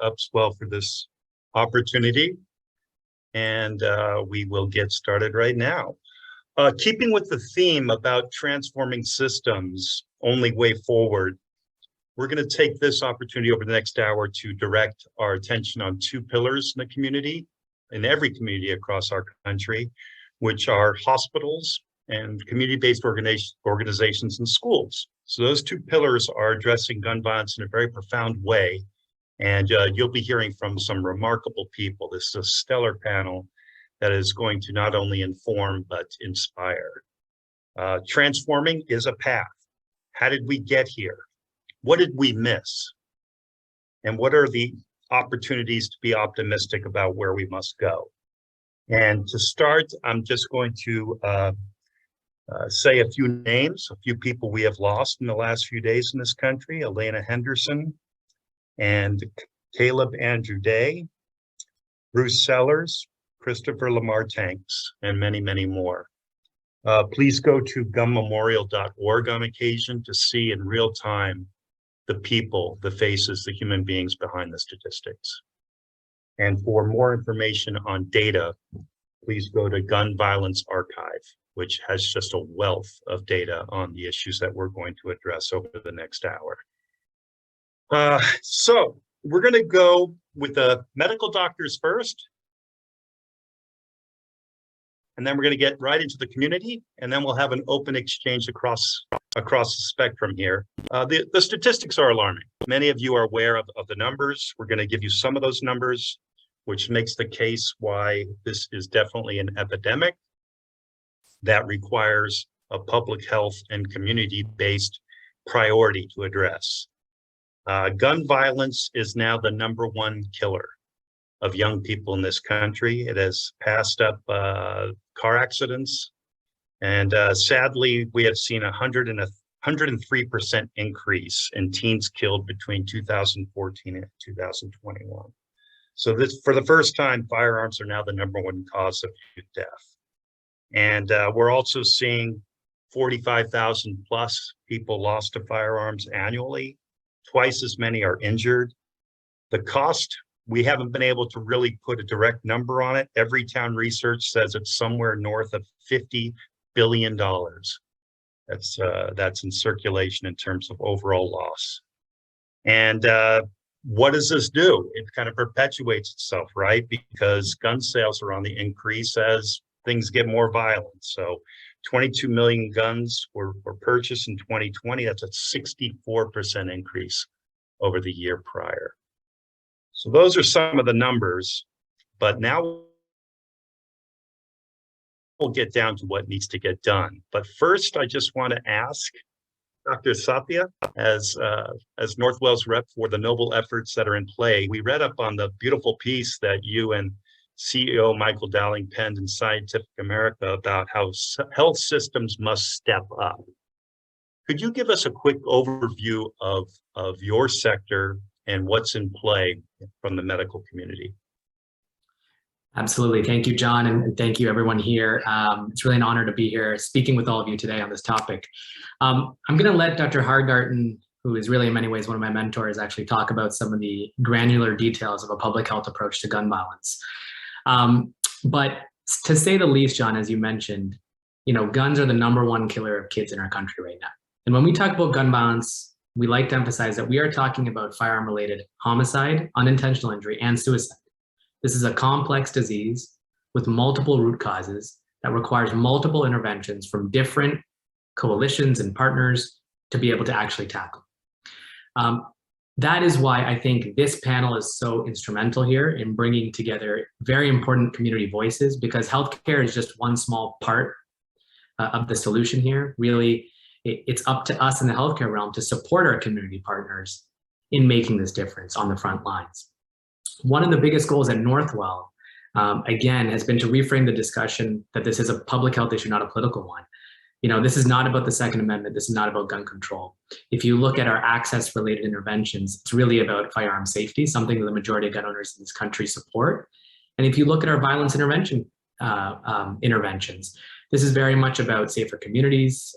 Upswell for this opportunity. And we will get started right now. Keeping with the theme about transforming systems, only way forward, we're going to take this opportunity over the next hour to direct our attention on two pillars in the community, in every community across our country, which are hospitals and community-based organizations and schools. So those two pillars are addressing gun violence in a very profound way. And you'll be hearing from some remarkable people. This is a stellar panel that is going to not only inform, but inspire. Transforming is a path. How did we get here? What did we miss? And what are the opportunities to be optimistic about where we must go? And to start, I'm just going to say a few names, a few people we have lost in the last few days in this country: Elena Henderson and Caleb Andrew Day, Bruce Sellers, Christopher Lamar Tanks, and many, many more. Please go to gunmemorial.org on occasion to see in real time the people, the faces, the human beings behind the statistics. And for more information on data, please go to Gun Violence Archive, which has just a wealth of data on the issues that we're going to address over the next hour. So we're going to go with the medical doctors first, and then we're going to get right into the community, and then we'll have an open exchange across the spectrum here. The statistics are alarming. Many of you are aware of the numbers. We're going to give you some of those numbers, which makes the case why this is definitely an epidemic that requires a public health and community-based priority to address. Gun violence is now the #1 killer of young people in this country. It has passed up car accidents. And sadly, we have seen 103% increase in teens killed between 2014 and 2021. So this, for the first time, firearms are now the #1 cause of youth death. And we're also seeing 45,000 plus people lost to firearms annually. Twice as many are injured. The cost, we haven't been able to really put a direct number on it. Everytown research says it's somewhere north of $50 billion. That's in circulation in terms of overall loss. And what does this do? It kind of perpetuates itself, right? Because gun sales are on the increase as things get more violent. So 22 million guns were purchased in 2020. That's a 64% increase over the year prior. So those are some of the numbers, but now we'll get down to what needs to get done. But first, I just want to ask Dr. Sathya, as Northwell's rep for the noble efforts that are in play. We read up on the beautiful piece that you and CEO Michael Dowling penned in Scientific America about how health systems must step up. Could you give us a quick overview of your sector and what's in play from the medical community? Absolutely. Thank you, John, and thank you everyone here. It's really an honor to be here speaking with all of you today on this topic. I'm going to let Dr. Hargarten, who is really in many ways one of my mentors, actually talk about some of the granular details of a public health approach to gun violence. But to say the least, John, as you mentioned, guns are the #1 killer of kids in our country right now. And when we talk about gun violence, we like to emphasize that we are talking about firearm-related homicide, unintentional injury, and suicide. This is a complex disease with multiple root causes that requires multiple interventions from different coalitions and partners to be able to actually tackle. That is why I think this panel is so instrumental here in bringing together very important community voices, because healthcare is just one small part of the solution here. Really, it's up to us in the healthcare realm to support our community partners in making this difference on the front lines. One of the biggest goals at Northwell, again, has been to reframe the discussion that this is a public health issue, not a political one. This is not about the Second Amendment. This is not about gun control. If you look at our access-related interventions, it's really about firearm safety, something that the majority of gun owners in this country support. And if you look at our violence intervention interventions, this is very much about safer communities,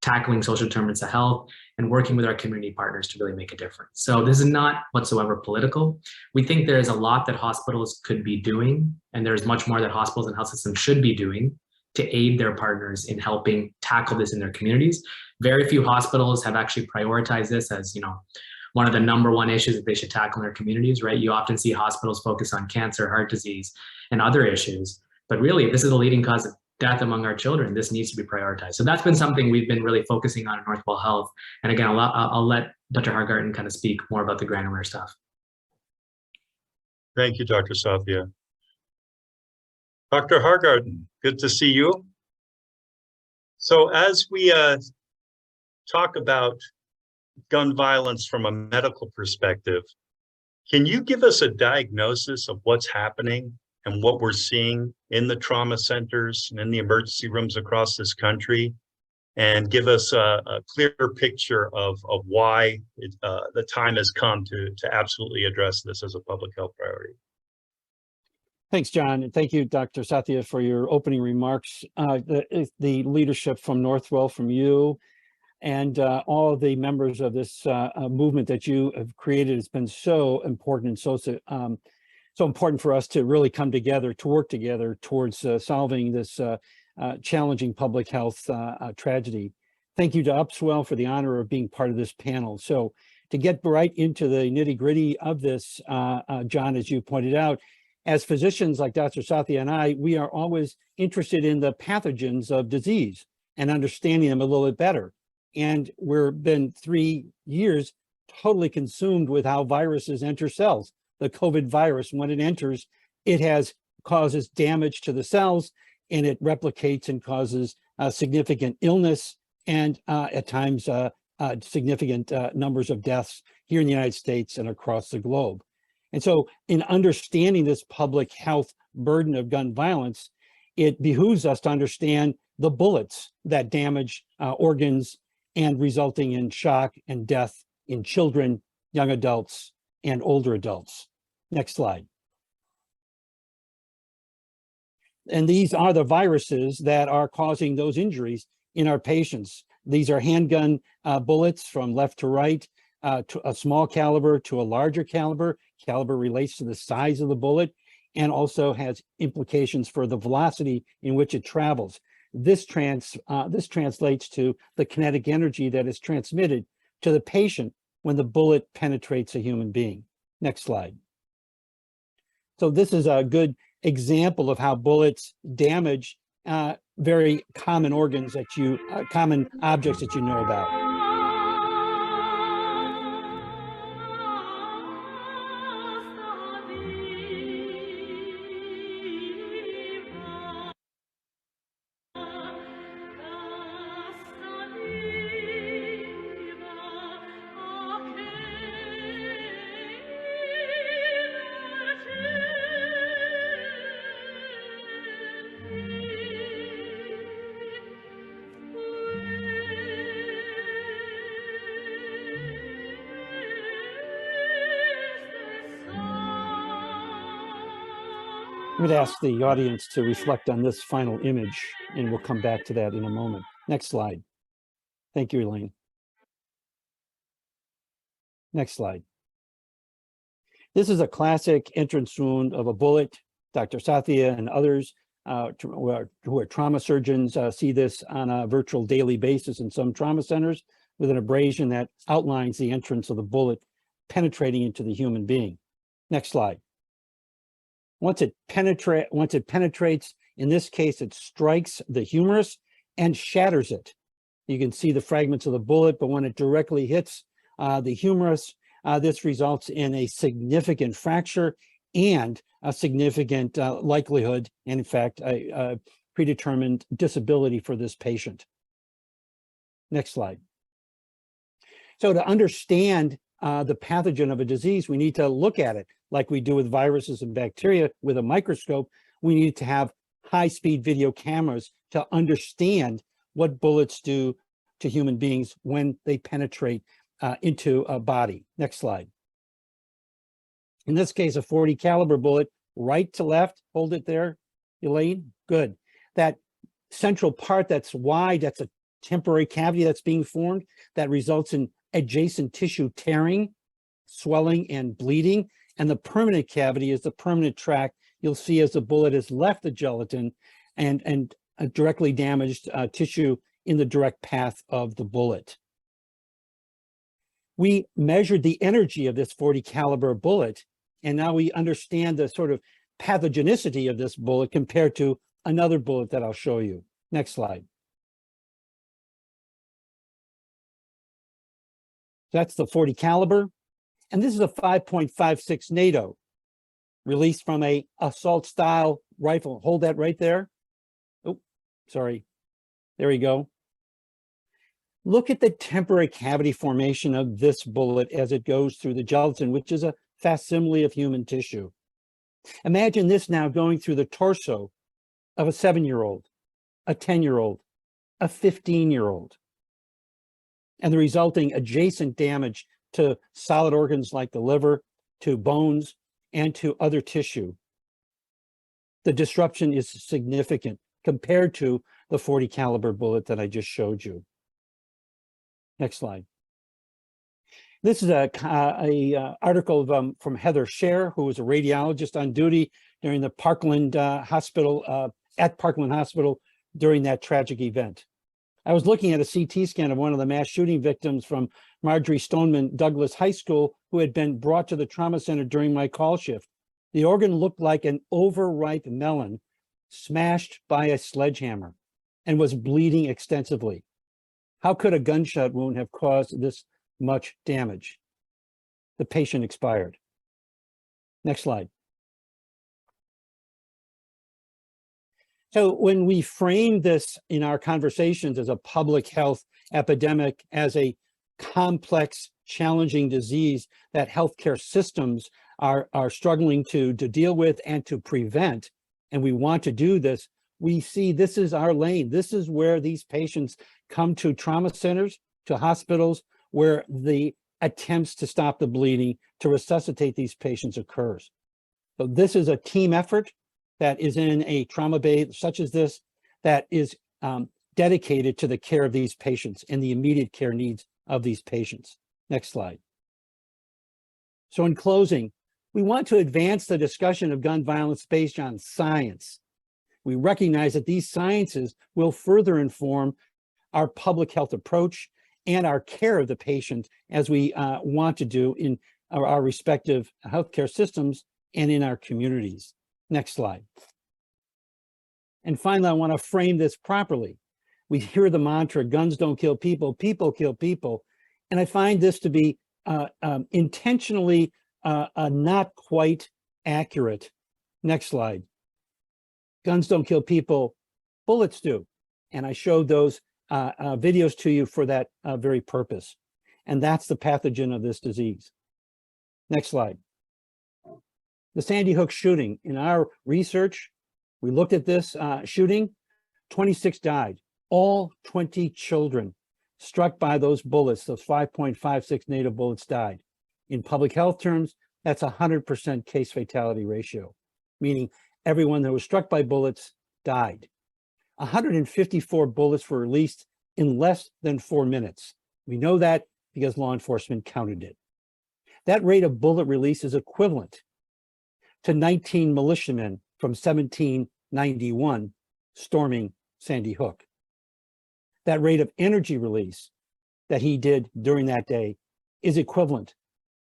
tackling social determinants of health, and working with our community partners to really make a difference. So this is not whatsoever political. We think there's a lot that hospitals could be doing, and there's much more that hospitals and health systems should be doing to aid their partners in helping tackle this in their communities. Very few hospitals have actually prioritized this as, one of the #1 issues that they should tackle in their communities, right? You often see hospitals focus on cancer, heart disease, and other issues. But really, if this is the leading cause of death among our children, this needs to be prioritized. So that's been something we've been really focusing on in Northwell Health. And again, I'll let Dr. Hargarten kind of speak more about the granular stuff. Thank you, Dr. Sathya. Dr. Hargarten, good to see you. So as we talk about gun violence from a medical perspective, can you give us a diagnosis of what's happening and what we're seeing in the trauma centers and in the emergency rooms across this country, and give us a clear picture of why the time has come to absolutely address this as a public health priority? Thanks, John, and thank you, Dr. Sathya, for your opening remarks. The leadership from Northwell, from you, and all the members of this movement that you have created has been so important and so important for us to really come together, to work together towards solving this challenging public health tragedy. Thank you to Upswell for the honor of being part of this panel. So to get right into the nitty-gritty of this, John, as you pointed out, as physicians like Dr. Sathya and I, we are always interested in the pathogens of disease and understanding them a little bit better. And we've been 3 years totally consumed with how viruses enter cells. The COVID virus, when it enters, it causes damage to the cells, and it replicates and causes significant illness and at times significant numbers of deaths here in the United States and across the globe. And so in understanding this public health burden of gun violence, it behooves us to understand the bullets that damage organs and resulting in shock and death in children, young adults, and older adults. Next slide. And these are the viruses that are causing those injuries in our patients. These are handgun bullets from left to right, to a small caliber to a larger caliber. Caliber relates to the size of the bullet and also has implications for the velocity in which it travels. This translates to the kinetic energy that is transmitted to the patient when the bullet penetrates a human being. Next slide. So this is a good example of how bullets damage very common organs common objects that you know about. I'm going to ask the audience to reflect on this final image, and we'll come back to that in a moment. Next slide. Thank you, Elaine. Next slide. This is a classic entrance wound of a bullet. Dr. Sathya and others who are trauma surgeons see this on a virtual daily basis in some trauma centers with an abrasion that outlines the entrance of the bullet penetrating into the human being. Next slide. Once it penetrates, in this case, it strikes the humerus and shatters it. You can see the fragments of the bullet, but when it directly hits the humerus, this results in a significant fracture and a significant likelihood, and in fact, a predetermined disability for this patient. Next slide. So to understand the pathogen of a disease, we need to look at it like we do with viruses and bacteria with a microscope. We need to have high-speed video cameras to understand what bullets do to human beings when they penetrate into a body. Next slide. In this case, a .40 caliber bullet, right to left. Hold it there, Elaine. Good. That central part that's wide, that's temporary cavity that's being formed that results in adjacent tissue tearing, swelling, and bleeding. And the permanent cavity is the permanent track you'll see as the bullet has left the gelatin and directly damaged tissue in the direct path of the bullet. We measured the energy of this 40 caliber bullet, and now we understand the sort of pathogenicity of this bullet compared to another bullet that I'll show you. Next slide. That's the 40 caliber. And this is a 5.56 NATO released from a assault style rifle. Hold that right there. Oh, sorry. There we go. Look at the temporary cavity formation of this bullet as it goes through the gelatin, which is a facsimile of human tissue. Imagine this now going through the torso of a 7-year-old, a 10-year-old, a 15-year-old, and the resulting adjacent damage to solid organs like the liver, to bones, and to other tissue. The disruption is significant compared to the 40 caliber bullet that I just showed you. Next slide. This is a article from Heather Scher, who was a radiologist on duty during the Parkland Hospital, at Parkland Hospital during that tragic event. I was looking at a CT scan of one of the mass shooting victims from Marjorie Stoneman Douglas High School who had been brought to the trauma center during my call shift. The organ looked like an overripe melon smashed by a sledgehammer and was bleeding extensively. How could a gunshot wound have caused this much damage? The patient expired. Next slide. So when we frame this in our conversations as a public health epidemic, as a complex, challenging disease that healthcare systems are struggling to deal with and to prevent, and we want to do this, we see this is our lane. This is where these patients come to trauma centers, to hospitals, where the attempts to stop the bleeding, to resuscitate these patients occurs. So this is a team effort that is in a trauma bay such as this, that is dedicated to the care of these patients and the immediate care needs of these patients. Next slide. So in closing, we want to advance the discussion of gun violence based on science. We recognize that these sciences will further inform our public health approach and our care of the patient as we want to do in our respective healthcare systems and in our communities. Next slide. And finally, I want to frame this properly. We hear the mantra, guns don't kill people, people kill people. And I find this to be intentionally not quite accurate. Next slide. Guns don't kill people, bullets do. And I showed those videos to you for that very purpose. And that's the pathogen of this disease. Next slide. The Sandy Hook shooting. In our research, we looked at this shooting, 26 died, all 20 children struck by those bullets, those 5.56 native bullets died. In public health terms, that's 100% case fatality ratio, meaning everyone that was struck by bullets died. 154 bullets were released in less than 4 minutes. We know that because law enforcement counted it. That rate of bullet release is equivalent to 19 militiamen from 1791 storming Sandy Hook. That rate of energy release that he did during that day is equivalent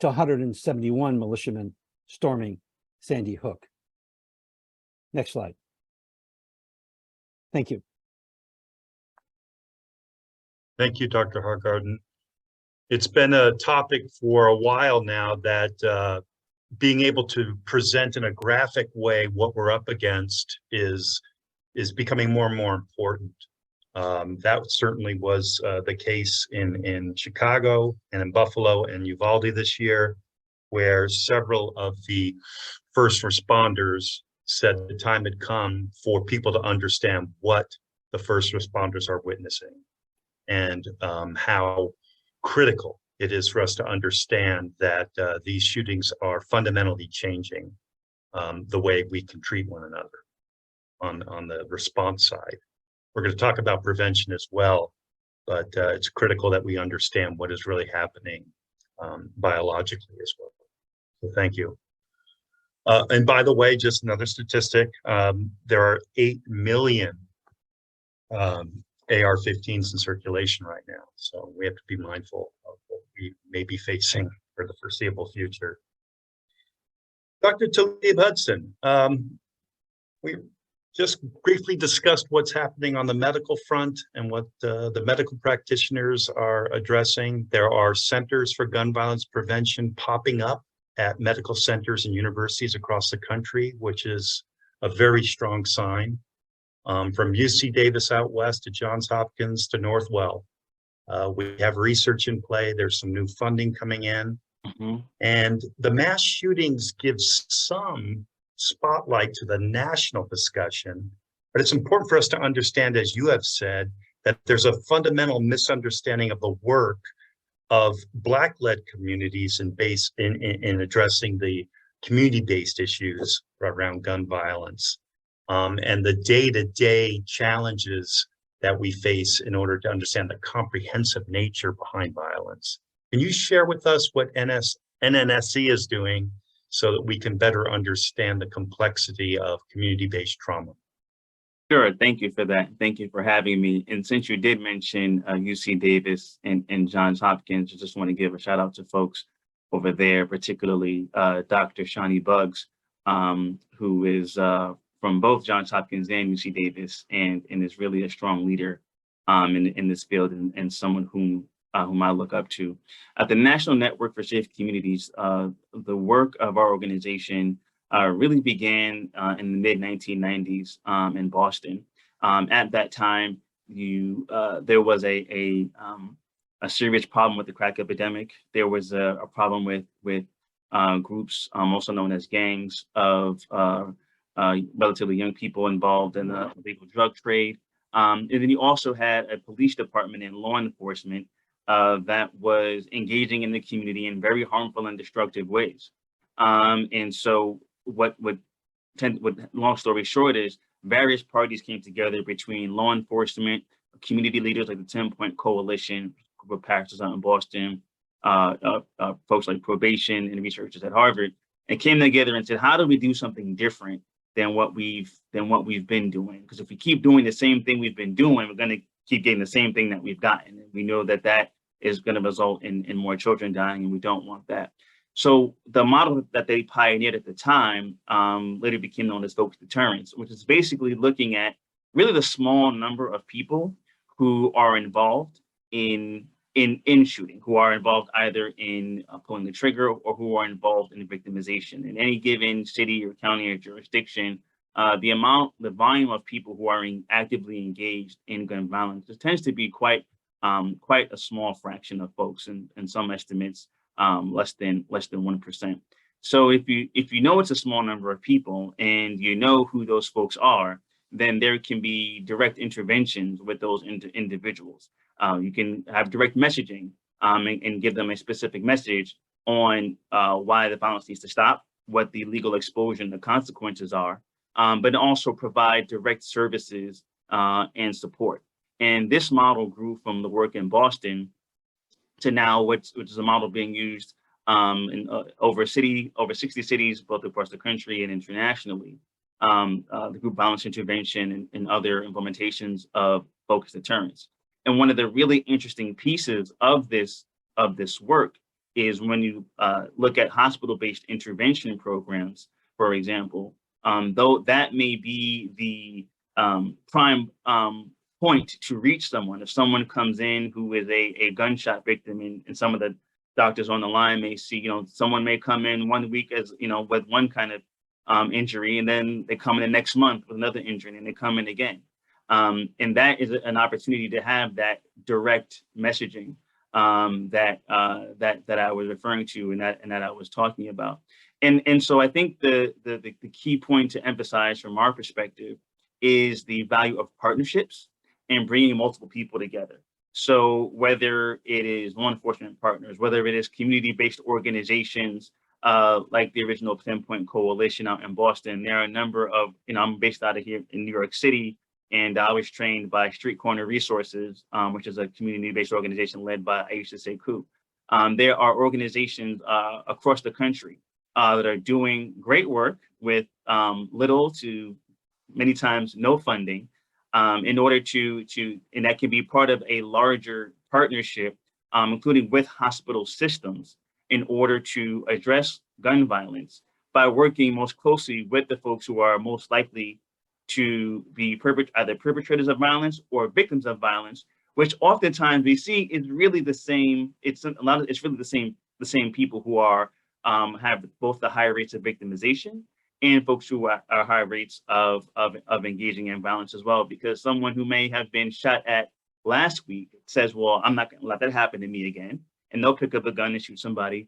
to 171 militiamen storming Sandy Hook. Next slide. Thank you. Thank you, Dr. Hargarten. It's been a topic for a while now that being able to present in a graphic way what we're up against is becoming more and more important. That certainly was the case in Chicago and in Buffalo and Uvalde this year, where several of the first responders said the time had come for people to understand what the first responders are witnessing and how critical it is for us to understand that these shootings are fundamentally changing the way we can treat one another on the response side. We're going to talk about prevention as well, but it's critical that we understand what is really happening biologically as well. So thank you. And by the way, just another statistic, there are 8 million AR-15s in circulation right now. So we have to be mindful of what we may be facing for the foreseeable future. Dr. Talib Hudson, we just briefly discussed what's happening on the medical front and what the medical practitioners are addressing. There are centers for gun violence prevention popping up at medical centers and universities across the country, which is a very strong sign. From UC Davis out west to Johns Hopkins to Northwell. We have research in play. There's some new funding coming in. And the mass shootings give some spotlight to the national discussion, but it's important for us to understand, as you have said, that there's a fundamental misunderstanding of the work of Black-led communities in addressing the community-based issues around gun violence and the day-to-day challenges that we face in order to understand the comprehensive nature behind violence. Can you share with us what NNSC is doing so that we can better understand the complexity of community-based trauma? Sure, thank you for that. Thank you for having me. And since you did mention UC Davis and Johns Hopkins, I just want to give a shout out to folks over there, particularly Dr. Shawnee Buggs, who is from both Johns Hopkins and UC Davis, and is really a strong leader in this field and someone whom I look up to. At the National Network for Safe Communities, the work of our organization really began in the mid-1990s in Boston. At that time, there was a serious problem with the crack epidemic. There was a problem with groups, also known as gangs, of relatively young people involved in the illegal drug trade. And then you also had a police department and law enforcement that was engaging in the community in very harmful and destructive ways. And so long story short is various parties came together between law enforcement, community leaders like the 10-Point Coalition, group of pastors out in Boston, folks like probation and researchers at Harvard, and came together and said, how do we do something different than what we've been doing? Because if we keep doing the same thing we've been doing, we're going to keep getting the same thing that we've gotten. And we know that is going to result in more children dying, and we don't want that. So the model that they pioneered at the time later became known as focused deterrence, which is basically looking at really the small number of people who are involved in shooting, who are involved either in pulling the trigger or who are involved in victimization. In any given city or county or jurisdiction, the volume of people who are actively engaged in gun violence tends to be quite a small fraction of folks, and some estimates less than 1%. So if you know it's a small number of people and you know who those folks are, then there can be direct interventions with those individuals. You can have direct messaging and give them a specific message on why the violence needs to stop, what the legal exposure and the consequences are, but also provide direct services and support. And this model grew from the work in Boston to now, which is a model being used in over 60 cities, both across the country and internationally. The group violence intervention and other implementations of focused deterrence. And one of the really interesting pieces of this work is when you look at hospital-based intervention programs, for example, though that may be the prime point to reach someone. If someone comes in who is a gunshot victim, and some of the doctors on the line may see, someone may come in 1 week as, with one kind of injury, and then they come in the next month with another injury, and they come in again. And that is an opportunity to have that direct messaging that I was referring to and that I was talking about. And so I think the key point to emphasize from our perspective is the value of partnerships and bringing multiple people together. So whether it is law enforcement partners, whether it is community-based organizations like the original 10-Point Coalition out in Boston, there are a number of, I'm based out of here in New York City, And I was trained by Street Corner Resources, which is a community-based organization led by Aisha Sekou. There are organizations across the country that are doing great work with little to many times no funding in order to, and that can be part of a larger partnership, including with hospital systems, in order to address gun violence by working most closely with the folks who are most likely to be either perpetrators of violence or victims of violence, which oftentimes we see is really the same. It's really the same people who are have both the higher rates of victimization and folks who are high rates of engaging in violence as well. Because someone who may have been shot at last week says, well, I'm not going to let that happen to me again. And they'll pick up a gun and shoot somebody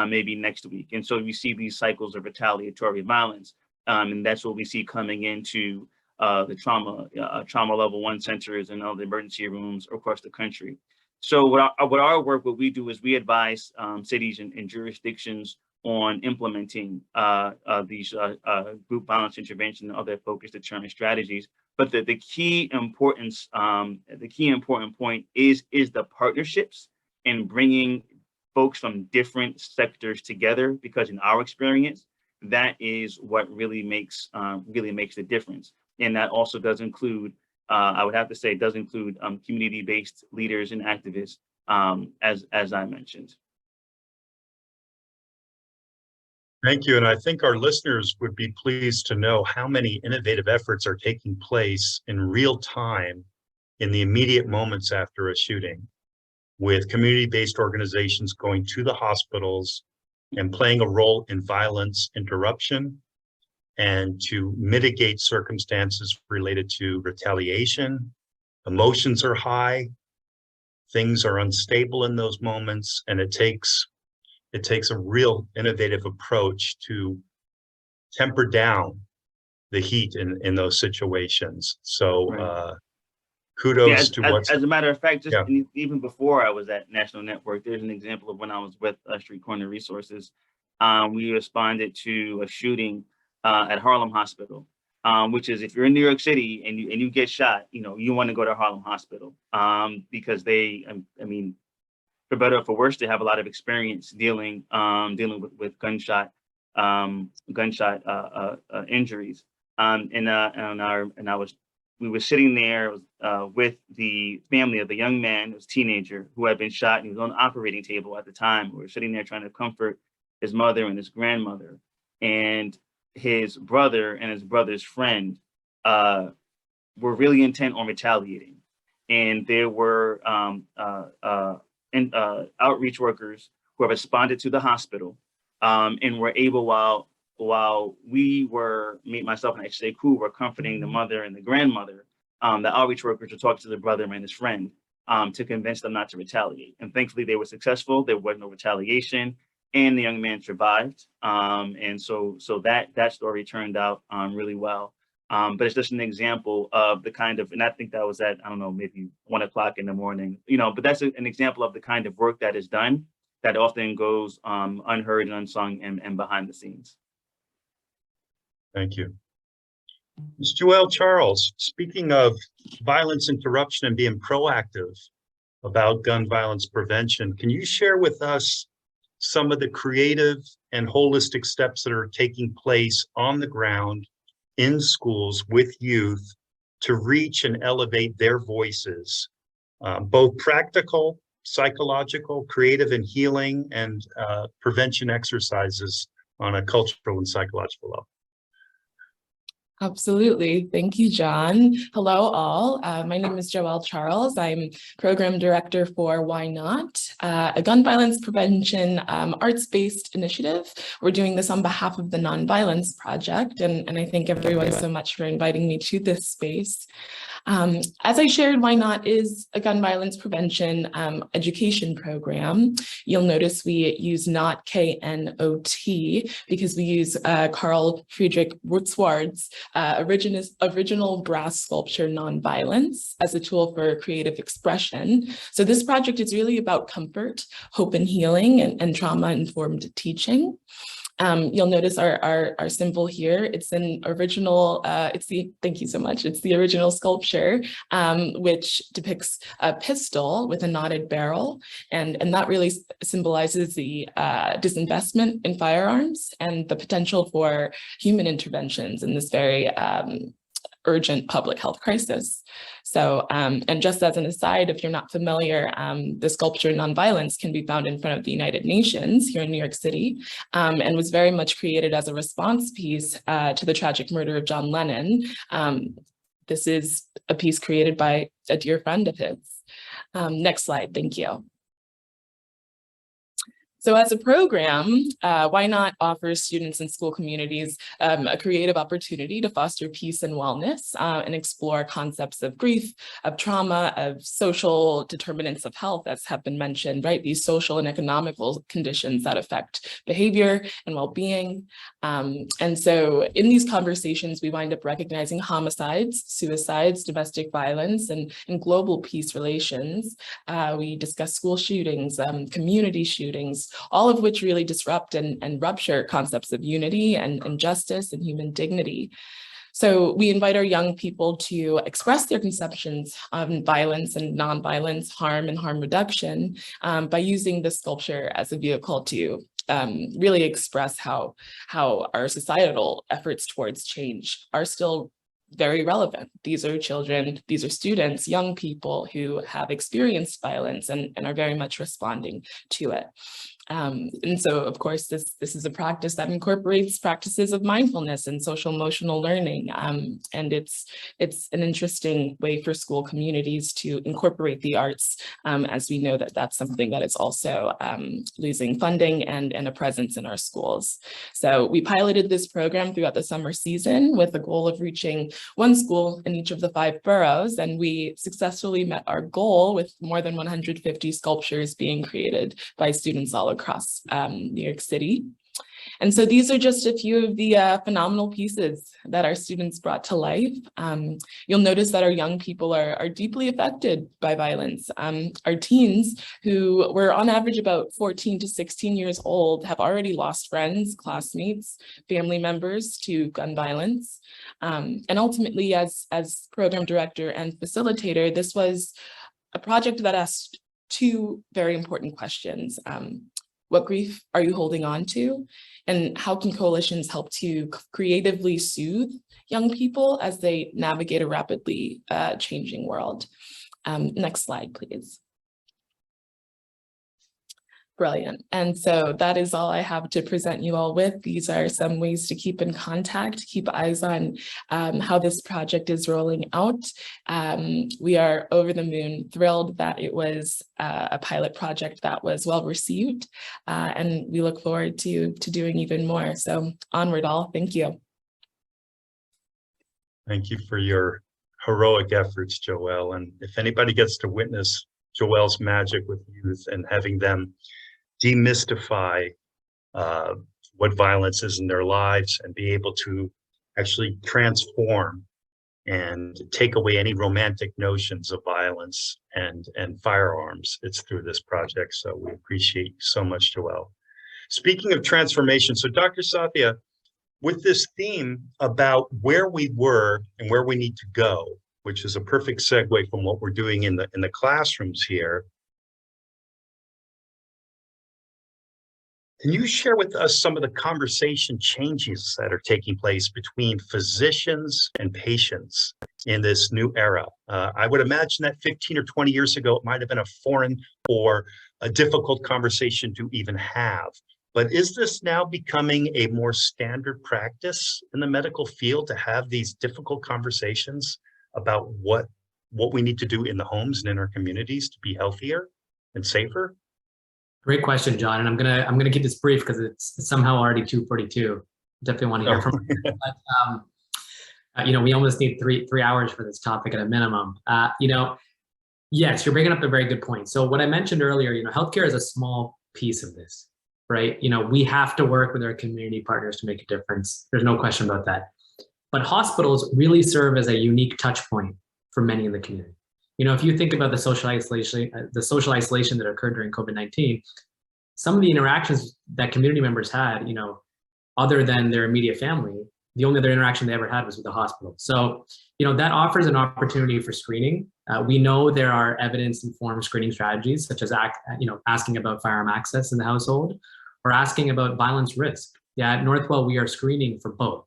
maybe next week. And so you see these cycles of retaliatory violence. And that's what we see coming into the trauma level 1 centers and all the emergency rooms across the country. So what we do is we advise cities and jurisdictions on implementing these group violence intervention and other focused deterrent strategies. But the key important point is the partnerships and bringing folks from different sectors together, because in our experience, that is what really makes the difference. And that also does include, I would have to say, community-based leaders and activists, as I mentioned. Thank you. And I think our listeners would be pleased to know how many innovative efforts are taking place in real time in the immediate moments after a shooting, with community-based organizations going to the hospitals and playing a role in violence interruption and to mitigate circumstances related to retaliation. Emotions are high, things are unstable in those moments, and it takes a real innovative approach to temper down the heat in those situations. So Right. Kudos to what's— As a matter of fact, even before I was at National Network, there's an example of when I was with Street Corner Resources. We responded to a shooting at Harlem Hospital, which is, if you're in New York City and you get shot, you want to go to Harlem Hospital because they, I mean, for better or for worse, they have a lot of experience dealing with gunshot injuries. We were sitting there with the family of the young man, who was a teenager, who had been shot, and he was on the operating table at the time. We were sitting there trying to comfort his mother and his grandmother, and his brother and his brother's friend were really intent on retaliating. And there were outreach workers who have responded to the hospital and were able, while myself and Aisha Sekou were comforting the mother and the grandmother, the outreach workers were talking to the brother and his friend to convince them not to retaliate. And thankfully they were successful. There was no retaliation and the young man survived. And so that story turned out really well. But it's just an example of the kind of, and I think that was at, I don't know, maybe 1 o'clock in the morning, but that's an example of the kind of work that is done that often goes unheard and unsung and behind the scenes. Thank you. Ms. Joelle Charles, speaking of violence interruption and being proactive about gun violence prevention, can you share with us some of the creative and holistic steps that are taking place on the ground in schools with youth to reach and elevate their voices, both practical, psychological, creative and healing, and prevention exercises on a cultural and psychological level? Absolutely. Thank you, John. Hello, all. My name is Joelle Charles. I'm Program Director for Why Not, a gun violence prevention arts-based initiative. We're doing this on behalf of the Nonviolence Project, and I thank everyone so much for inviting me to this space. As I shared, Why Not is a gun violence prevention education program. You'll notice we use not K-N-O-T because we use Carl Friedrich Wurzward's original brass sculpture Nonviolence as a tool for creative expression. So this project is really about comfort, hope and healing, and trauma-informed teaching. You'll notice our symbol here. It's an original, thank you so much. It's the original sculpture, which depicts a pistol with a knotted barrel. And that really symbolizes the disinvestment in firearms and the potential for human interventions in this very urgent public health crisis. So, and just as an aside, if you're not familiar, the sculpture Nonviolence can be found in front of the United Nations here in New York City, and was very much created as a response piece to the tragic murder of John Lennon. This is a piece created by a dear friend of his. Next slide, thank you. So as a program, Why Not offers students and school communities a creative opportunity to foster peace and wellness and explore concepts of grief, of trauma, of social determinants of health, as have been mentioned, right? These social and economical conditions that affect behavior and well-being. And so in these conversations, we wind up recognizing homicides, suicides, domestic violence, and global peace relations. We discuss school shootings, community shootings, all of which really disrupt and rupture concepts of unity and justice and human dignity. So we invite our young people to express their conceptions on violence and nonviolence, harm and harm reduction by using this sculpture as a vehicle to really express how our societal efforts towards change are still very relevant. These are children, these are students, young people who have experienced violence and are very much responding to it. And so, of course, this is a practice that incorporates practices of mindfulness and social emotional learning. And it's an interesting way for school communities to incorporate the arts, as we know that that's something that is also losing funding and a presence in our schools. So we piloted this program throughout the summer season with the goal of reaching one school in each of the 5 boroughs. And we successfully met our goal with more than 150 sculptures being created by students all across New York City. And so these are just a few of the phenomenal pieces that our students brought to life. You'll notice that our young people are deeply affected by violence. Our teens, who were on average about 14 to 16 years old, have already lost friends, classmates, family members to gun violence. And ultimately, as program director and facilitator, this was a project that asked 2 very important questions. What grief are you holding on to? And how can coalitions help to creatively soothe young people as they navigate a rapidly changing world? Next slide, please. Brilliant. And so that is all I have to present you all with. These are some ways to keep in contact, keep eyes on how this project is rolling out. We are over the moon thrilled that it was a pilot project that was well received, and we look forward to doing even more. So onward all, thank you. Thank you for your heroic efforts, Joelle. And if anybody gets to witness Joelle's magic with youth and having them demystify what violence is in their lives and be able to actually transform and take away any romantic notions of violence and firearms, it's through this project. So we appreciate you so much, Joelle. Speaking of transformation, so Dr. Sathya, with this theme about where we were and where we need to go, which is a perfect segue from what we're doing in the classrooms here, can you share with us some of the conversation changes that are taking place between physicians and patients in this new era? I would imagine that 15 or 20 years ago, it might have been a foreign or a difficult conversation to even have. But is this now becoming a more standard practice in the medical field to have these difficult conversations about what we need to do in the homes and in our communities to be healthier and safer? Great question, John. And I'm gonna keep this brief because it's somehow already 2:42. Definitely want to hear from you. But, we almost need three hours for this topic at a minimum. Yes, you're bringing up a very good point. So what I mentioned earlier, healthcare is a small piece of this, right? We have to work with our community partners to make a difference. There's no question about that. But hospitals really serve as a unique touch point for many in the community. If you think about the social isolation that occurred during COVID-19, some of the interactions that community members had, other than their immediate family, the only other interaction they ever had was with the hospital. So, that offers an opportunity for screening. We know there are evidence-informed screening strategies, such as, asking about firearm access in the household or asking about violence risk. Yeah, at Northwell, we are screening for both.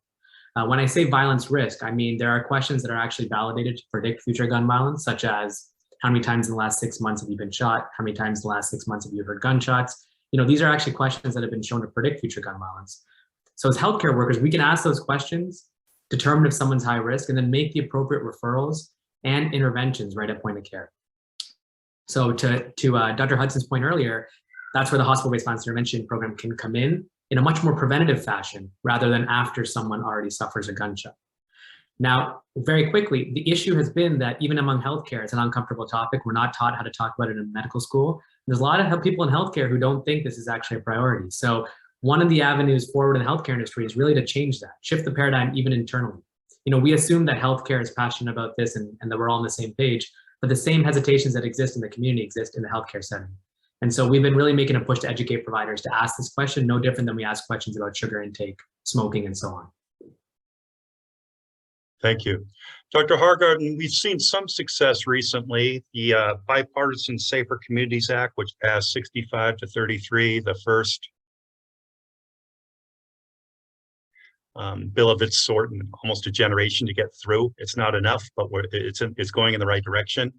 When I say violence risk, I mean there are questions that are actually validated to predict future gun violence, such as how many times in the last 6 months have you been shot? How many times in the last 6 months have you heard gunshots? These are actually questions that have been shown to predict future gun violence. So as healthcare workers, we can ask those questions, determine if someone's high risk, and then make the appropriate referrals and interventions right at point of care. So to Dr. Hudson's point earlier, that's where the hospital-based violence intervention program can come in a much more preventative fashion rather than after someone already suffers a gunshot. Now, very quickly, the issue has been that even among healthcare, it's an uncomfortable topic. We're not taught how to talk about it in medical school. There's a lot of people in healthcare who don't think this is actually a priority. So one of the avenues forward in the healthcare industry is really to change that, shift the paradigm even internally. We assume that healthcare is passionate about this and that we're all on the same page, but the same hesitations that exist in the community exist in the healthcare setting. And so we've been really making a push to educate providers to ask this question, no different than we ask questions about sugar intake, smoking, and so on. Thank you. Dr. Hargarten, we've seen some success recently. The Bipartisan Safer Communities Act, which passed 65-33, the first bill of its sort in almost a generation to get through. It's not enough, but it's going in the right direction.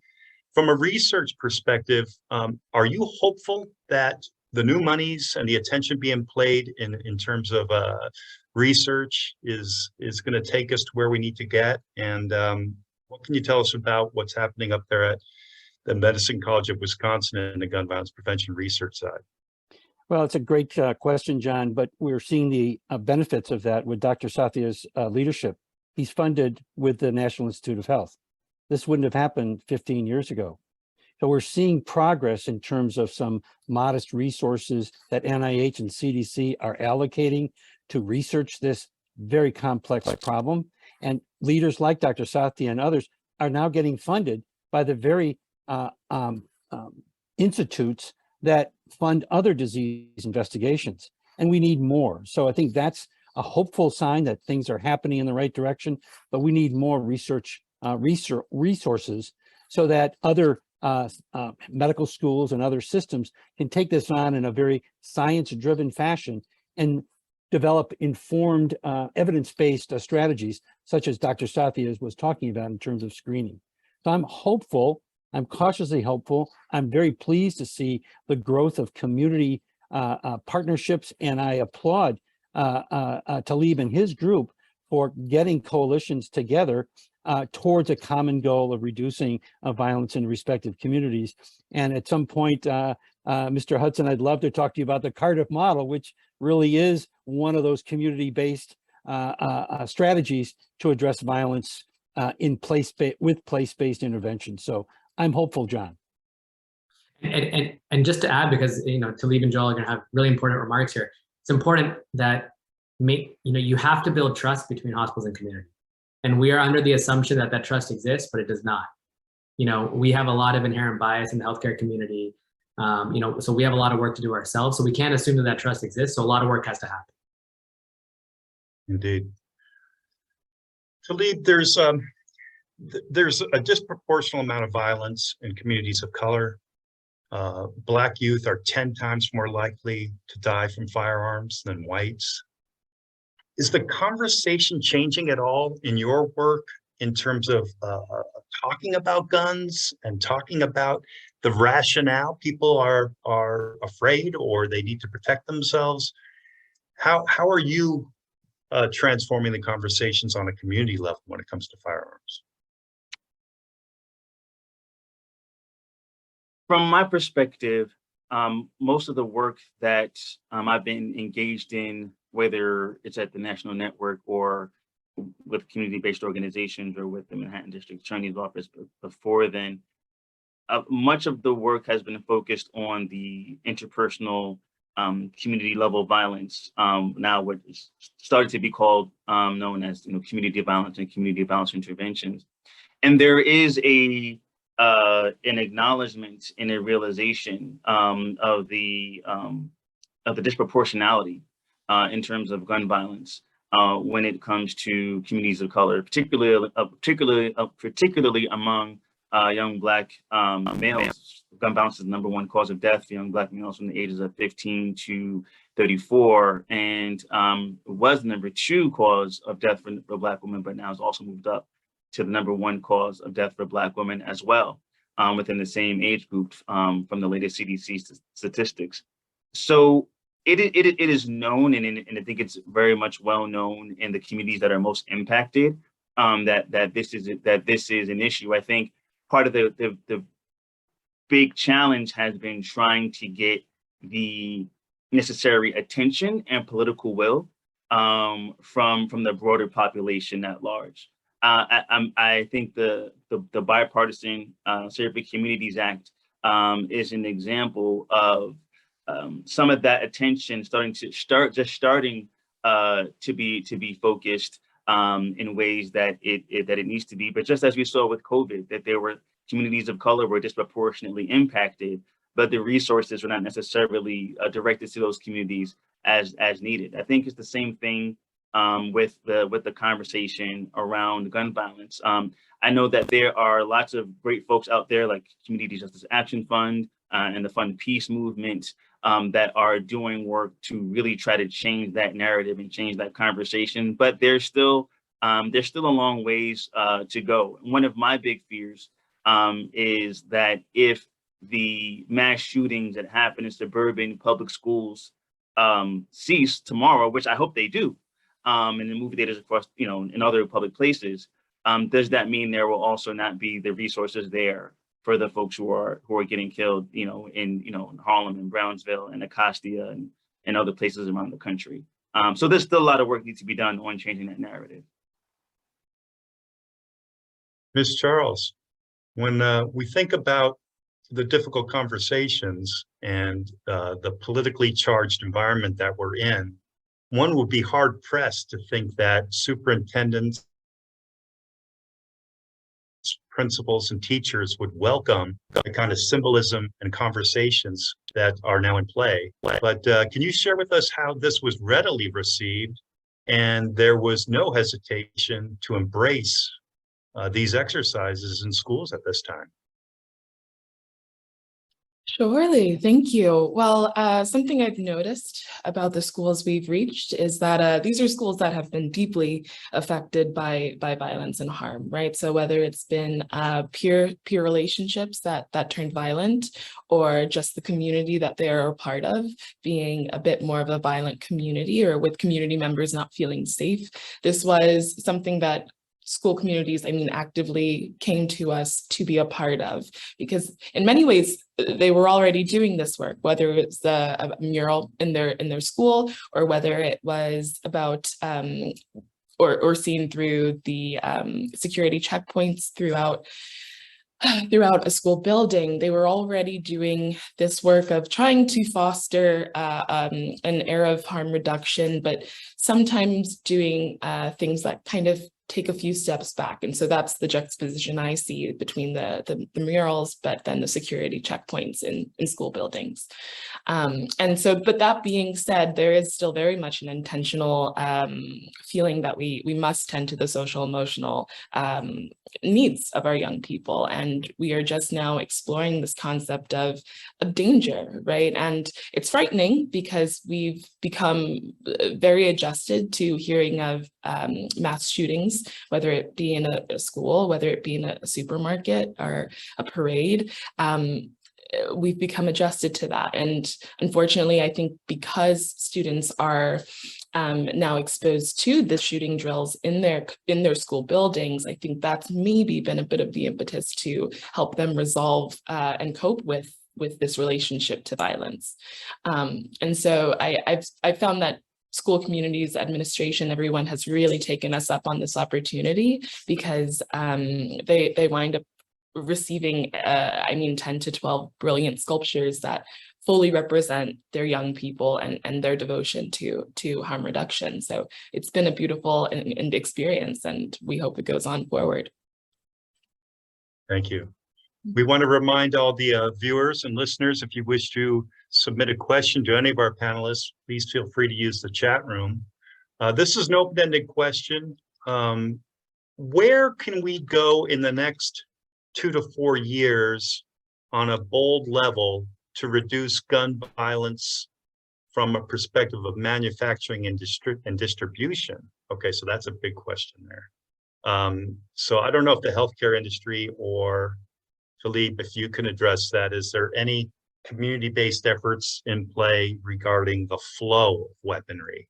From a research perspective, are you hopeful that the new monies and the attention being played in terms of research is going to take us to where we need to get? And what can you tell us about what's happening up there at the Medicine College of Wisconsin and the gun violence prevention research side? Well, it's a great question, John, but we're seeing the benefits of that with Dr. Sathya's leadership. He's funded with the National Institute of Health. This wouldn't have happened 15 years ago. So we're seeing progress in terms of some modest resources that NIH and CDC are allocating to research this very complex problem. And leaders like Dr. Sathya and others are now getting funded by the very institutes that fund other disease investigations. And we need more. So I think that's a hopeful sign that things are happening in the right direction, but we need more research resources so that other medical schools and other systems can take this on in a very science-driven fashion and develop informed evidence-based strategies, such as Dr. Sathya was talking about in terms of screening. So I'm hopeful, I'm cautiously hopeful. I'm very pleased to see the growth of community partnerships, and I applaud Talib and his group for getting coalitions together towards a common goal of reducing violence in respective communities. And at some point, Mr. Hudson, I'd love to talk to you about the Cardiff model, which really is one of those community-based strategies to address violence with place-based intervention. So I'm hopeful, John. And just to add, because Talib and Joelle are going to have really important remarks here. It's important that you have to build trust between hospitals and community. And we are under the assumption that that trust exists, but it does not. We have a lot of inherent bias in the healthcare community. So we have a lot of work to do ourselves. So we can't assume that that trust exists. So a lot of work has to happen. Indeed. Talib, there's a disproportional amount of violence in communities of color. Black youth are 10 times more likely to die from firearms than whites. Is the conversation changing at all in your work in terms of talking about guns and talking about the rationale? People are afraid or they need to protect themselves. How are you transforming the conversations on a community level when it comes to firearms? From my perspective, most of the work that I've been engaged in, whether it's at the national network or with community-based organizations or with the Manhattan District Attorney's Office before then, much of the work has been focused on the interpersonal community level violence, now what is started to be called known as community violence and community violence interventions. And there is an acknowledgement and a realization of the disproportionality in terms of gun violence when it comes to communities of color, particularly among young Black males. Gun violence is the #1 cause of death for young Black males from the ages of 15 to 34, and was the #2 cause of death for Black women, but now has also moved up to the #1 cause of death for Black women as well, within the same age group from the latest CDC statistics. So it is known, and I think it's very much well known in the communities that are most impacted, that this is an issue. I think part of the big challenge has been trying to get the necessary attention and political will from the broader population at large. I think the Bipartisan Safer Communities Act is an example of some of that attention starting to be focused in ways that it needs to be. But just as we saw with COVID, that there were communities of color were disproportionately impacted, but the resources were not necessarily directed to those communities as needed. I think it's the same thing with the conversation around gun violence. I know that there are lots of great folks out there like Community Justice Action Fund and the Fund Peace movement that are doing work to really try to change that narrative and change that conversation. But there's still a long ways to go. One of my big fears is that if the mass shootings that happen in suburban public schools cease tomorrow, which I hope they do, in the movie theaters across, in other public places, does that mean there will also not be the resources there for the folks who are getting killed, in Harlem and Brownsville and Anacostia and other places around the country? So there's still a lot of work needs to be done on changing that narrative. Ms. Charles, when we think about the difficult conversations and the politically charged environment that we're in, one would be hard pressed to think that superintendents, principals, and teachers would welcome the kind of symbolism and conversations that are now in play. But can you share with us how this was readily received and there was no hesitation to embrace these exercises in schools at this time? Surely, thank you. Well, something I've noticed about the schools we've reached is that these are schools that have been deeply affected by violence and harm, right? So whether it's been peer relationships that turned violent, or just the community that they're a part of being a bit more of a violent community, or with community members not feeling safe, this was something that school communities, actively came to us to be a part of, because in many ways they were already doing this work, whether it's a mural in their school, or whether it was about or seen through the security checkpoints throughout a school building. They were already doing this work of trying to foster an era of harm reduction, but sometimes doing things that kind of take a few steps back. And so that's the juxtaposition I see between the murals, but then the security checkpoints in school buildings. And so, but that being said, there is still very much an intentional feeling that we must tend to the social emotional needs of our young people. And we are just now exploring this concept of danger, right? And it's frightening because we've become very adjusted to hearing of mass shootings, whether it be in a school, whether it be in a supermarket or a parade. We've become adjusted to that. And unfortunately, I think because students are now exposed to the shooting drills in their school buildings, I think that's maybe been a bit of the impetus to help them resolve and cope with this relationship to violence. And so I've found that school communities, administration, everyone has really taken us up on this opportunity, because they wind up receiving 10 to 12 brilliant sculptures that fully represent their young people and their devotion to harm reduction. So it's been a beautiful and experience, and we hope it goes on forward. Thank you. We want to remind all the viewers and listeners, if you wish to submit a question to any of our panelists, please feel free to use the chat room. This is an open-ended question. Where can we go in the next 2 to 4 years on a bold level to reduce gun violence from a perspective of manufacturing and distribution? Okay, so that's a big question there. So I don't know if the healthcare industry or Philippe, if you can address that. Is there any community-based efforts in play regarding the flow of weaponry?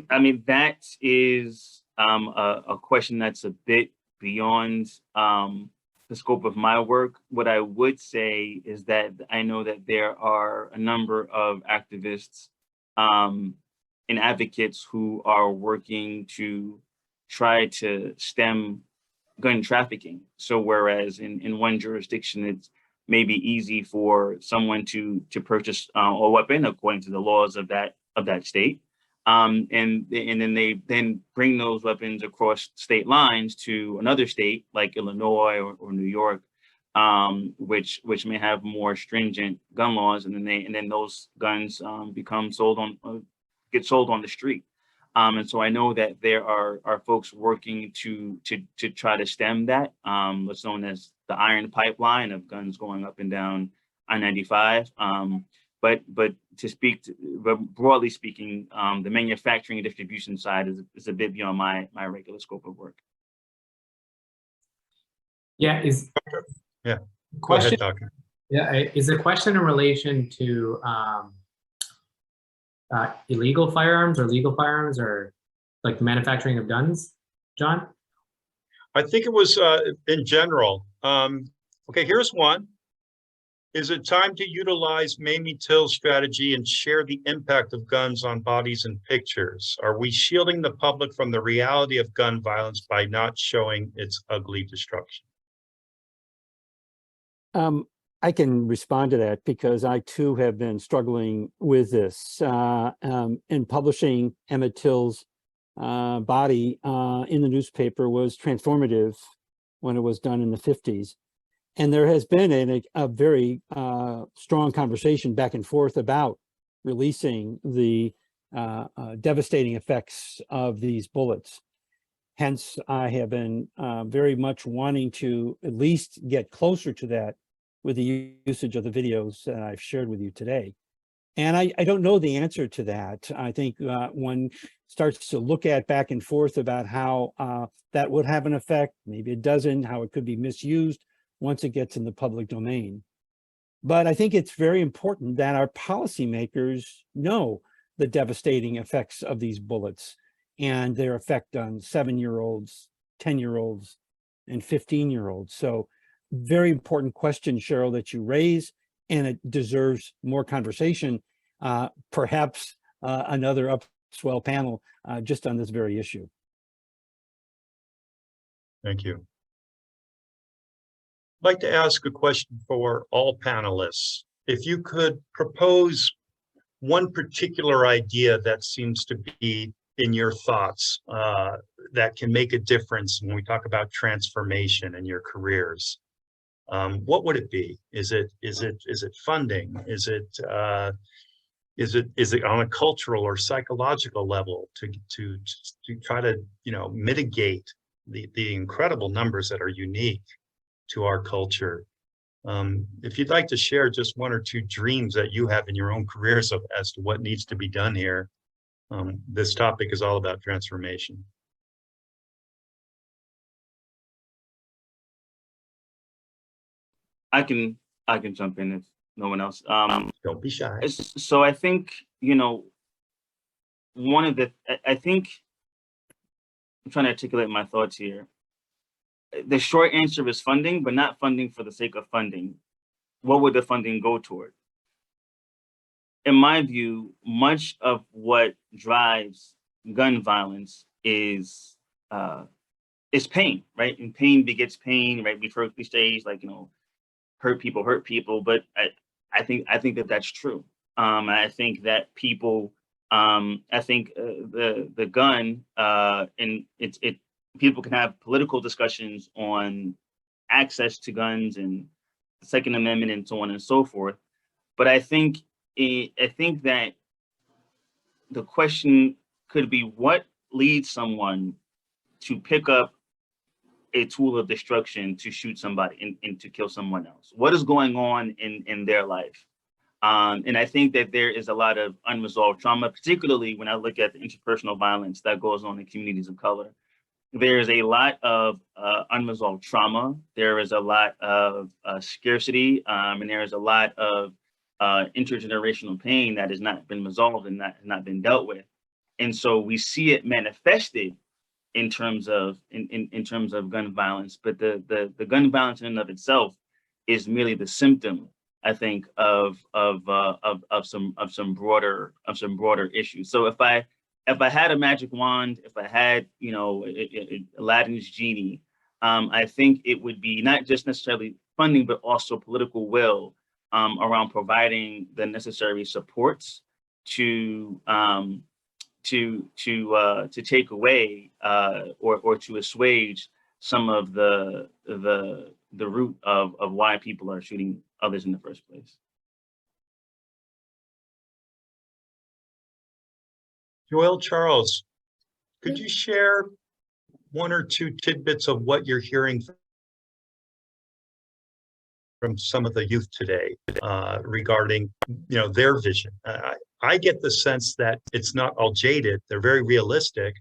I mean, that is a question that's a bit beyond the scope of my work. What I would say is that I know that there are a number of activists and advocates who are working to try to stem gun trafficking. So whereas in one jurisdiction, it's maybe easy for someone to purchase a weapon according to the laws of that state. And then they bring those weapons across state lines to another state like Illinois or New York, which may have more stringent gun laws, and then those guns get sold on the street. And so I know that there are folks working to try to stem that, what's known as the iron pipeline of guns going up and down I-95. But broadly speaking, the manufacturing and distribution side is a bit beyond my regular scope of work. Yeah, Yeah. question? Go ahead, Doctor. Yeah, is the question in relation to illegal firearms or legal firearms, or like the manufacturing of guns, John? I think it was in general. Okay, here's one. Is it time to utilize Mamie Till's strategy and share the impact of guns on bodies and pictures? Are we shielding the public from the reality of gun violence by not showing its ugly destruction? I can respond to that because I too have been struggling with this. And publishing Emmett Till's body in the newspaper was transformative when it was done in the 50s. And there has been a very strong conversation back and forth about releasing the devastating effects of these bullets. Hence, I have been very much wanting to at least get closer to that with the usage of the videos that I've shared with you today. And I don't know the answer to that. I think one starts to look at back and forth about how that would have an effect. Maybe it doesn't, how it could be misused once it gets in the public domain. But I think it's very important that our policymakers know the devastating effects of these bullets and their effect on 7-year-olds, 10-year-olds, and 15-year-olds. So very important question, Cheryl, that you raise, and it deserves more conversation, perhaps another upswell panel just on this very issue. Thank you. I'd like to ask a question for all panelists. If you could propose one particular idea that seems to be in your thoughts that can make a difference when we talk about transformation in your careers, what would it be? Is it funding? Is it on a cultural or psychological level to try to mitigate the incredible numbers that are unique to our culture? If you'd like to share just one or two dreams that you have in your own careers as to what needs to be done here, this topic is all about transformation. I can jump in if no one else. Don't be shy. So I think, I think I'm trying to articulate my thoughts here. The short answer is funding, but not funding for the sake of funding. What would the funding go toward? In my view, much of what drives gun violence is pain, right? And pain begets pain, right? We've heard cliches like, hurt people, but I think that that's true. I think that people, the gun, and people can have political discussions on access to guns and the Second Amendment and so on and so forth. But I think that the question could be, what leads someone to pick up a tool of destruction to shoot somebody and to kill someone else? What is going on in their life? And I think that there is a lot of unresolved trauma, particularly when I look at the interpersonal violence that goes on in communities of color. There is a lot of unresolved trauma. There is a lot of scarcity, and there is a lot of intergenerational pain that has not been resolved and that has not been dealt with. And so we see it manifested in terms of gun violence, but the gun violence in and of itself is merely the symptom, I think, of some broader issues. So if I had a magic wand, if I had, Aladdin's genie, I think it would be not just necessarily funding, but also political will around providing the necessary supports to take away or to assuage some of the root of why people are shooting others in the first place. Joelle Charles, could you share one or two tidbits of what you're hearing from some of the youth today regarding, their vision? I get the sense that it's not all jaded. They're very realistic,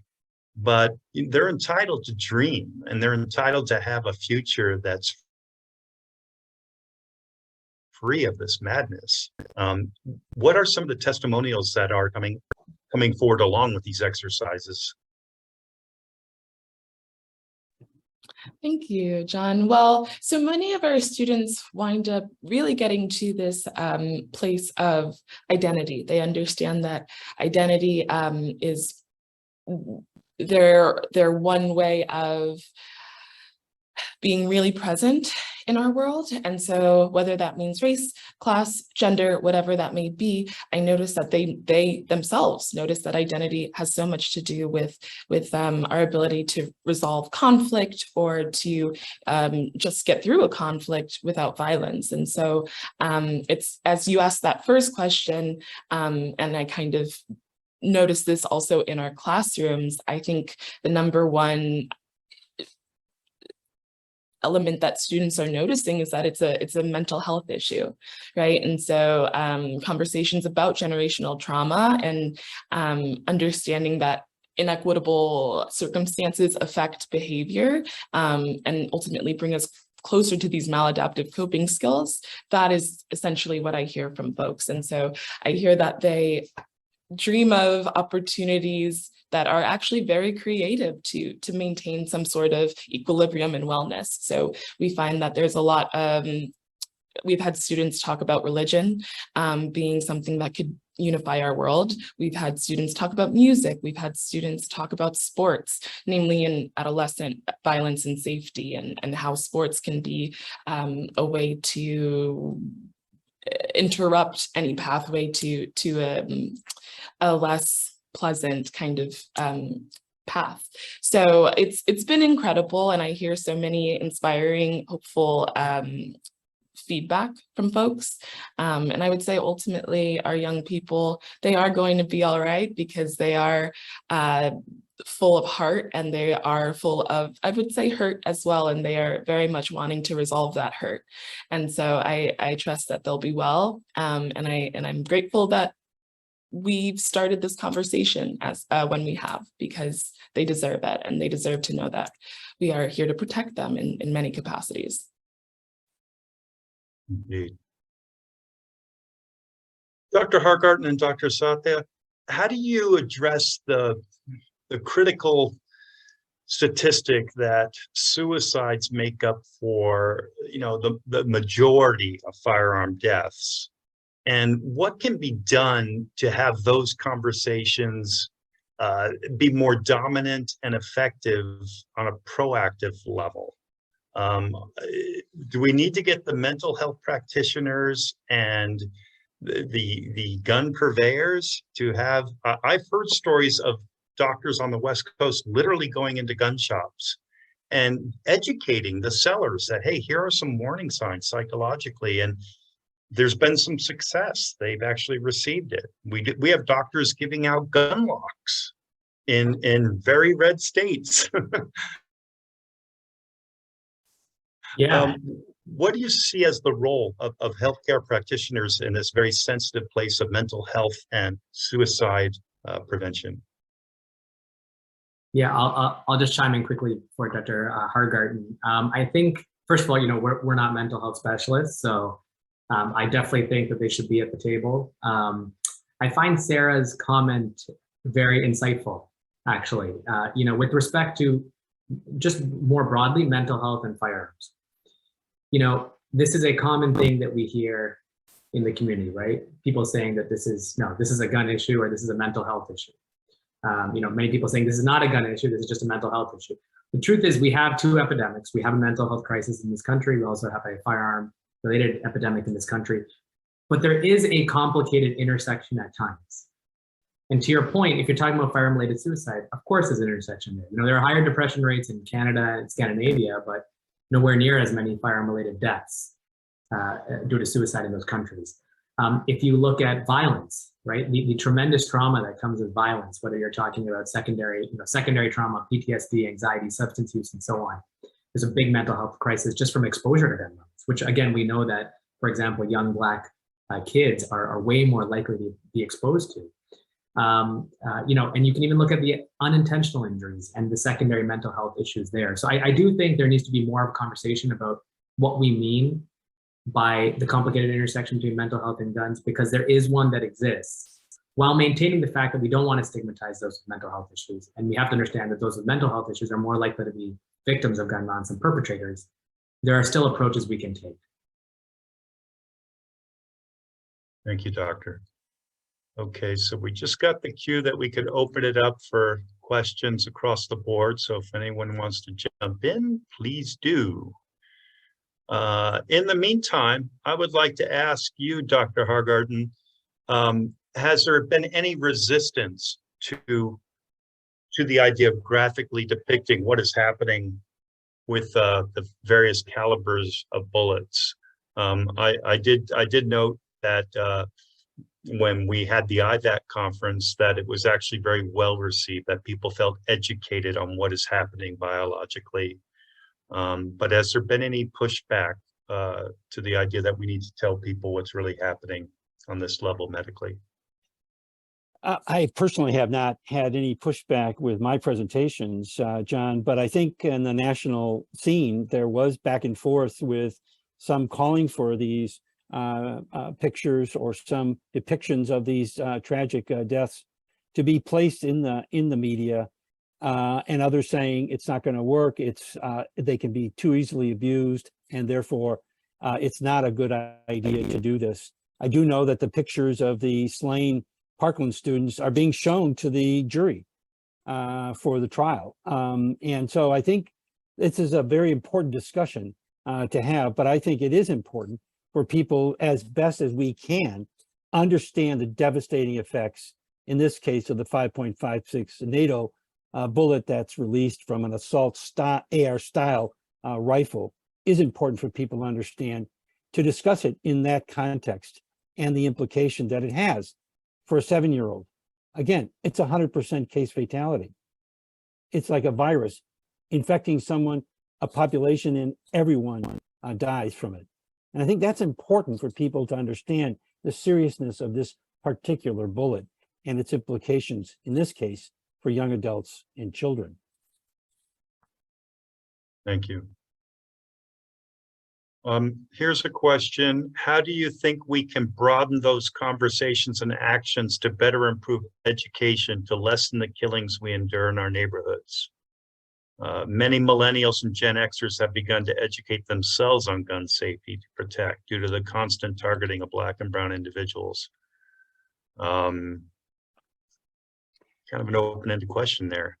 but they're entitled to dream and they're entitled to have a future that's free of this madness. What are some of the testimonials that are coming forward along with these exercises? Thank you, John. Well, so many of our students wind up really getting to this place of identity. They understand that identity is their one way of being really present in our world. And so whether that means race, class, gender, whatever that may be, I notice that they themselves notice that identity has so much to do with our ability to resolve conflict or to just get through a conflict without violence. And so it's, as you asked that first question, and I kind of noticed this also in our classrooms, I think the number one element that students are noticing is that it's a mental health issue, right? And so conversations about generational trauma and understanding that inequitable circumstances affect behavior and ultimately bring us closer to these maladaptive coping skills, that is essentially what I hear from folks. And so I hear that they dream of opportunities that are actually very creative to maintain some sort of equilibrium and wellness. So we find that there's a lot of, we've had students talk about religion being something that could unify our world. We've had students talk about music. We've had students talk about sports, namely in adolescent violence and safety, and how sports can be a way to interrupt any pathway to a less pleasant kind of path. So it's been incredible, and I hear so many inspiring, hopeful feedback from folks. And I would say ultimately our young people, they are going to be all right because they are full of heart and they are full of, I would say, hurt as well. And they are very much wanting to resolve that hurt. And so I trust that they'll be well. And I'm grateful that we've started this conversation as when we have, because they deserve it and they deserve to know that we are here to protect them in many capacities. Indeed. Dr. Hargarten and Dr. Sathya, how do you address the critical statistic that suicides make up for, the majority of firearm deaths? And what can be done to have those conversations be more dominant and effective on a proactive level? Do we need to get the mental health practitioners and the gun purveyors to have, I've heard stories of doctors on the West Coast literally going into gun shops and educating the sellers that, hey, here are some warning signs psychologically, and there's been some success. They've actually received it. We have doctors giving out gun locks in very red states. Yeah. What do you see as the role of healthcare practitioners in this very sensitive place of mental health and suicide prevention? Yeah, I'll just chime in quickly for Dr. Hargarten. I think, first of all, we're not mental health specialists, so I definitely think that they should be at the table. I find Sarah's comment very insightful, actually. With respect to just more broadly mental health and firearms. This is a common thing that we hear in the community, right? People saying that this is a gun issue or this is a mental health issue. Many people saying this is not a gun issue, this is just a mental health issue. The truth is we have two epidemics. We have a mental health crisis in this country. We also have a firearm-related epidemic in this country. But there is a complicated intersection at times. And to your point, if you're talking about firearm-related suicide, of course there's an intersection there. There are higher depression rates in Canada and Scandinavia, but nowhere near as many firearm-related deaths due to suicide in those countries. If you look at violence, right, the tremendous trauma that comes with violence, whether you're talking about secondary trauma, PTSD, anxiety, substance use, and so on, there's a big mental health crisis just from exposure to gun violence, which again, we know that, for example, young Black kids are way more likely to be exposed to. And you can even look at the unintentional injuries and the secondary mental health issues there. So I do think there needs to be more of a conversation about what we mean by the complicated intersection between mental health and guns, because there is one that exists, while maintaining the fact that we don't want to stigmatize those with mental health issues. And we have to understand that those with mental health issues are more likely to be victims of gun violence than perpetrators. There are still approaches we can take. Thank you, Doctor. Okay, so we just got the cue that we could open it up for questions across the board. So if anyone wants to jump in, please do. In the meantime, I would like to ask you, Dr. Hargarten, has there been any resistance to the idea of graphically depicting what is happening with the various calibers of bullets? I did note that when we had the IVAC conference, that it was actually very well received, that people felt educated on what is happening biologically. But has there been any pushback to the idea that we need to tell people what's really happening on this level medically? I personally have not had any pushback with my presentations, John, but I think in the national scene, there was back and forth with some calling for these pictures or some depictions of these tragic deaths to be placed in the media, and others saying it's not going to work. They can be too easily abused, and therefore it's not a good idea to do this. I do know that the pictures of the slain Parkland students are being shown to the jury for the trial, and so I think this is a very important discussion to have. But I think it is important for people, as best as we can, understand the devastating effects, in this case, of the 5.56 NATO bullet that's released from an assault AR style rifle. Is important for people to understand, to discuss it in that context and the implication that it has for a 7-year-old. Again, it's 100% case fatality. It's like a virus infecting someone, a population, and everyone dies from it. And I think that's important for people to understand the seriousness of this particular bullet and its implications, in this case, for young adults and children. Thank you. Here's a question. How do you think we can broaden those conversations and actions to better improve education to lessen the killings we endure in our neighborhoods? Many millennials and Gen Xers have begun to educate themselves on gun safety to protect due to the constant targeting of Black and brown individuals. Kind of an open-ended question there.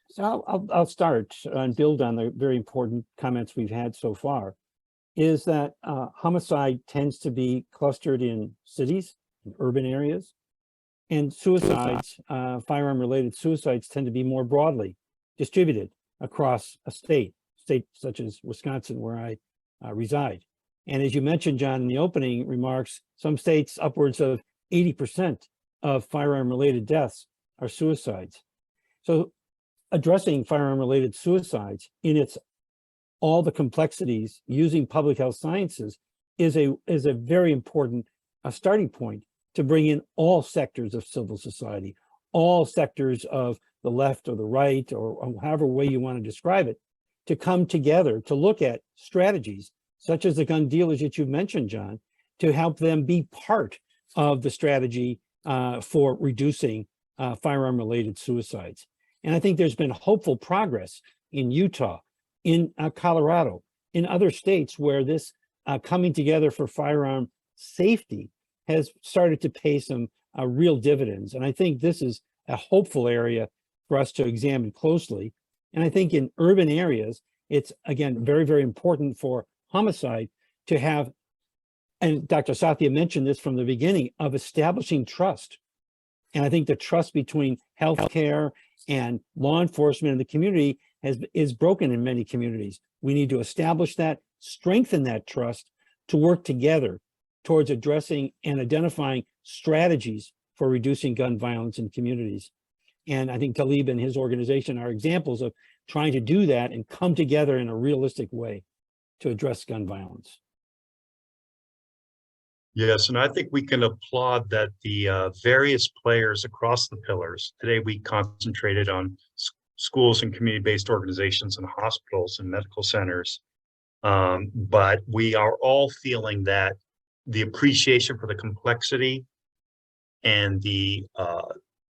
So I'll start and build on the very important comments we've had so far. Is that homicide tends to be clustered in cities, in urban areas, and suicides, firearm-related suicides, tend to be more broadly distributed across a state. state such as Wisconsin, where I reside. And as you mentioned, John, in the opening remarks, some states upwards of 80% of firearm-related deaths are suicides. So addressing firearm-related suicides in all the complexities using public health sciences is a very important starting point to bring in all sectors of civil society, all sectors of the left or the right, or however way you want to describe it, to come together to look at strategies such as the gun dealers that you've mentioned, John, to help them be part of the strategy for reducing firearm-related suicides. And I think there's been hopeful progress in Utah, in Colorado, in other states where this coming together for firearm safety has started to pay some real dividends. And I think this is a hopeful area for us to examine closely. And I think in urban areas, it's, again, very, very important for homicide to have, and Dr. Sathya mentioned this from the beginning, of establishing trust. And I think the trust between healthcare and law enforcement and the community is broken in many communities. We need to establish that, strengthen that trust to work together towards addressing and identifying strategies for reducing gun violence in communities. And I think Talib and his organization are examples of trying to do that and come together in a realistic way to address gun violence. Yes, and I think we can applaud that the various players across the pillars. Today we concentrated on schools and community-based organizations and hospitals and medical centers. But we are all feeling that the appreciation for the complexity and the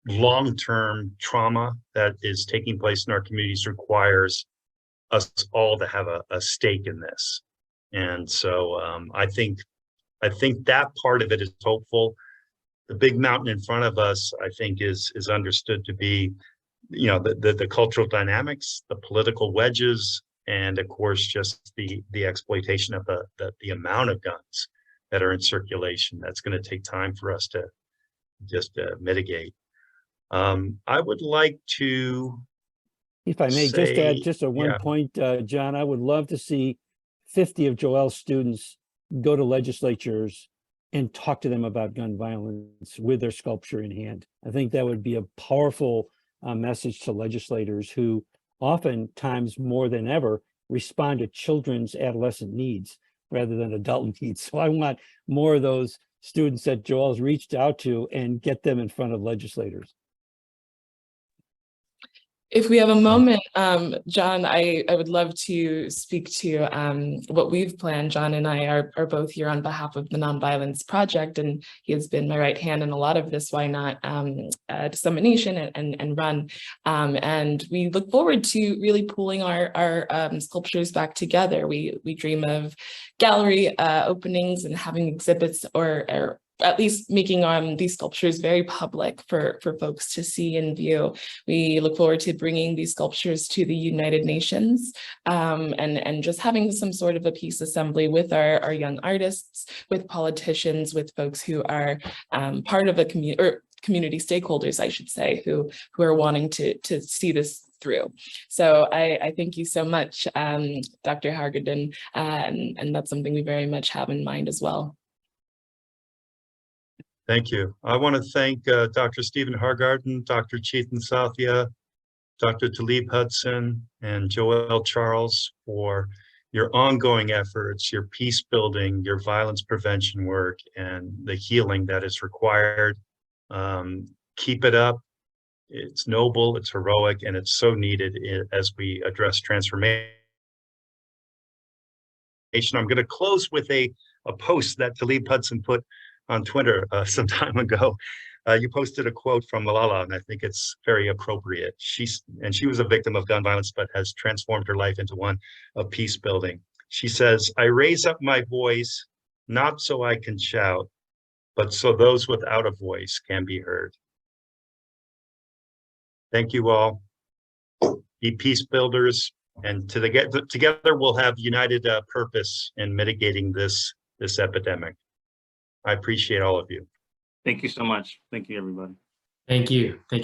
long-term trauma that is taking place in our communities requires us all to have a stake in this. And so I think that part of it is hopeful. The big mountain in front of us, I think, is understood to be, you know, the cultural dynamics, the political wedges, and of course, just the exploitation of the amount of guns that are in circulation. That's going to take time for us to just mitigate. I would like to, if I may, just add just a one point, John, I would love to see 50 of Joelle's students go to legislatures and talk to them about gun violence with their sculpture in hand. I think that would be a powerful message to legislators who oftentimes more than ever respond to children's adolescent needs rather than adult needs. So I want more of those students that Joelle's reached out to and get them in front of legislators. If we have a moment, John, I would love to speak to what we've planned. John and I are both here on behalf of the Nonviolence Project, and he has been my right hand in a lot of this Why Not dissemination and run. And we look forward to really pulling our sculptures back together. We dream of gallery openings and having exhibits or at least making these sculptures very public for folks to see and view. We look forward to bringing these sculptures to the United Nations and just having some sort of a peace assembly with our young artists, with politicians, with folks who are part of a community, or community stakeholders, I should say, who are wanting to see this through. So I thank you so much, Dr. Hargarten, and that's something we very much have in mind as well. Thank you. I want to thank Dr. Stephen Hargarten, Dr. Chethan Sathya, Dr. Talib Hudson, and Joelle Charles for your ongoing efforts, your peace building, your violence prevention work, and the healing that is required. Keep it up. It's noble, it's heroic, and it's so needed as we address transformation. I'm going to close with a post that Talib Hudson put on Twitter some time ago. You posted a quote from Malala, and I think it's very appropriate. She was a victim of gun violence, but has transformed her life into one of peace building. She says, "I raise up my voice, not so I can shout, but so those without a voice can be heard." Thank you all. Be peace builders, and together we'll have united purpose in mitigating this epidemic. I appreciate all of you. Thank you so much. Thank you, everybody. Thank you. Thank you.